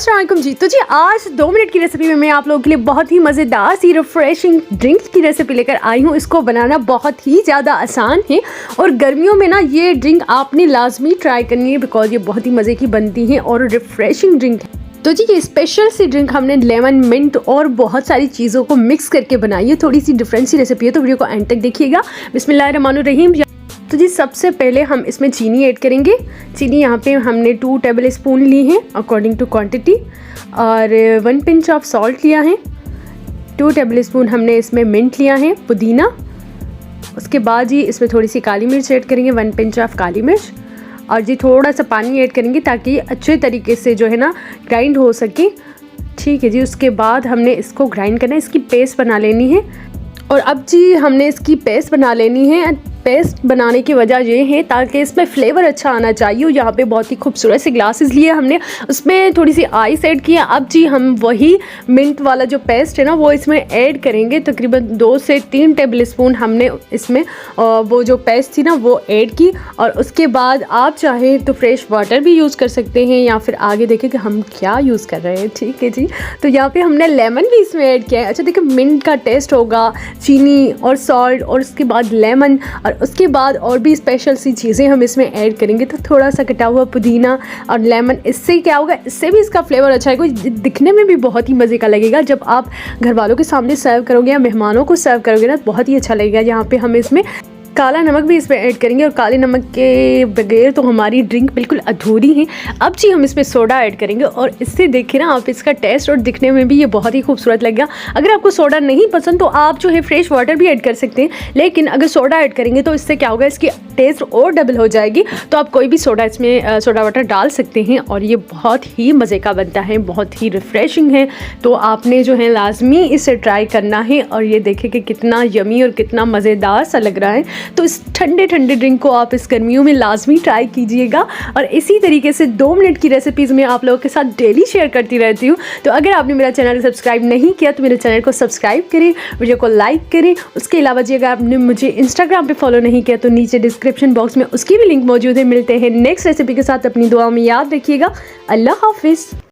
अस्सलाम वालेकुम जी। तो जी आज 2 मिनट की रेसिपी में मैं आप लोगों के लिए बहुत ही मज़ेदार सी रिफ्रेशिंग ड्रिंक की रेसिपी लेकर आई हूँ। इसको बनाना बहुत ही ज़्यादा आसान है और गर्मियों में ना ये ड्रिंक आपने लाजमी ट्राई करनी है बिकॉज ये बहुत ही मज़े की बनती है और रिफ्रेशिंग ड्रिंक है। तो जी ये स्पेशल सी ड्रिंक हमने लेमन, मिंट और बहुत सारी चीज़ों को मिक्स करके बनाई है। थोड़ी सी डिफरेंट सी रेसिपी है तो वीडियो को एंड तक देखिएगा। बिस्मिल्लाहिर्रहमानिर्रहीम। तो जी सबसे पहले हम इसमें चीनी ऐड करेंगे। चीनी यहाँ पे हमने 2 टेबल स्पून ली है अकॉर्डिंग टू क्वांटिटी और 1 पिंच ऑफ सॉल्ट लिया है। 2 टेबल स्पून हमने इसमें मिंट लिया है, पुदीना। उसके बाद जी इसमें थोड़ी सी काली मिर्च ऐड करेंगे, 1 पिंच ऑफ काली मिर्च। और जी थोड़ा सा पानी ऐड करेंगे ताकि अच्छे तरीके से जो है ना ग्राइंड हो सके। ठीक है जी। उसके बाद हमने इसको ग्राइंड करना है, इसकी पेस्ट बना लेनी है। और अब जी हमने इसकी पेस्ट बना लेनी है। पेस्ट बनाने की वजह ये है ताकि इसमें फ्लेवर अच्छा आना चाहिए। यहाँ पे बहुत ही खूबसूरत से ग्लासेस लिए हमने, उसमें थोड़ी सी आइस ऐड किया। अब जी हम वही मिंट वाला जो पेस्ट है ना वो इसमें ऐड करेंगे। तकरीबन 2 से 3 टेबल स्पून हमने इसमें वो जो पेस्ट थी ना वो ऐड की। और उसके बाद आप चाहें तो फ्रेश वाटर भी यूज़ कर सकते हैं या फिर आगे देखें कि हम क्या यूज़ कर रहे हैं। ठीक है जी। तो यहाँ पे हमने लेमन भी इसमें ऐड किया है। अच्छा देखिए, मिंट का टेस्ट होगा, चीनी और सॉल्ट और उसके बाद लेमन और उसके बाद और भी स्पेशल सी चीज़ें हम इसमें ऐड करेंगे। तो थोड़ा सा कटा हुआ पुदीना और लेमन, इससे क्या होगा, इससे भी इसका फ्लेवर अच्छा है। दिखने में भी बहुत ही मज़े का लगेगा। जब आप घर वालों के सामने सर्व करोगे या मेहमानों को सर्व करोगे ना बहुत ही अच्छा लगेगा। यहाँ पे हम इसमें काला नमक भी इसमें ऐड करेंगे और काले नमक के बगैर तो हमारी ड्रिंक बिल्कुल अधूरी है। अब जी हम इसमें सोडा ऐड करेंगे और इससे देखिए ना आप इसका टेस्ट और दिखने में भी ये बहुत ही खूबसूरत लगेगा। अगर आपको सोडा नहीं पसंद तो आप जो है फ्रेश वाटर भी ऐड कर सकते हैं, लेकिन अगर सोडा ऐड करेंगे तो इससे क्या होगा, इसकी टेस्ट और डबल हो जाएगी। तो आप कोई भी सोडा इसमें सोडा वाटर डाल सकते हैं और ये बहुत ही मज़े का बनता है, बहुत ही रिफ्रेशिंग है। तो आपने जो है लाजमी इसे ट्राई करना है। और ये देखें कि कितना यमी और कितना मज़ेदार सा लग रहा है। तो इस ठंडे ठंडे ड्रिंक को आप इस गर्मियों में लाजमी ट्राई कीजिएगा। और इसी तरीके से 2 मिनट की रेसिपीज़ में आप लोगों के साथ डेली शेयर करती रहती हूँ। तो अगर आपने मेरा चैनल सब्सक्राइब नहीं किया तो मेरे चैनल को सब्सक्राइब करें, वीडियो को लाइक करें। उसके अलावा जी अगर आपने मुझे इंस्टाग्राम पे फॉलो नहीं किया तो नीचे डिस्क्रिप्शन बॉक्स में उसकी भी लिंक मौजूद है। मिलते हैं नेक्स्ट रेसिपी के साथ। अपनी दुआ में याद रखिएगा। अल्लाह हाफिज़।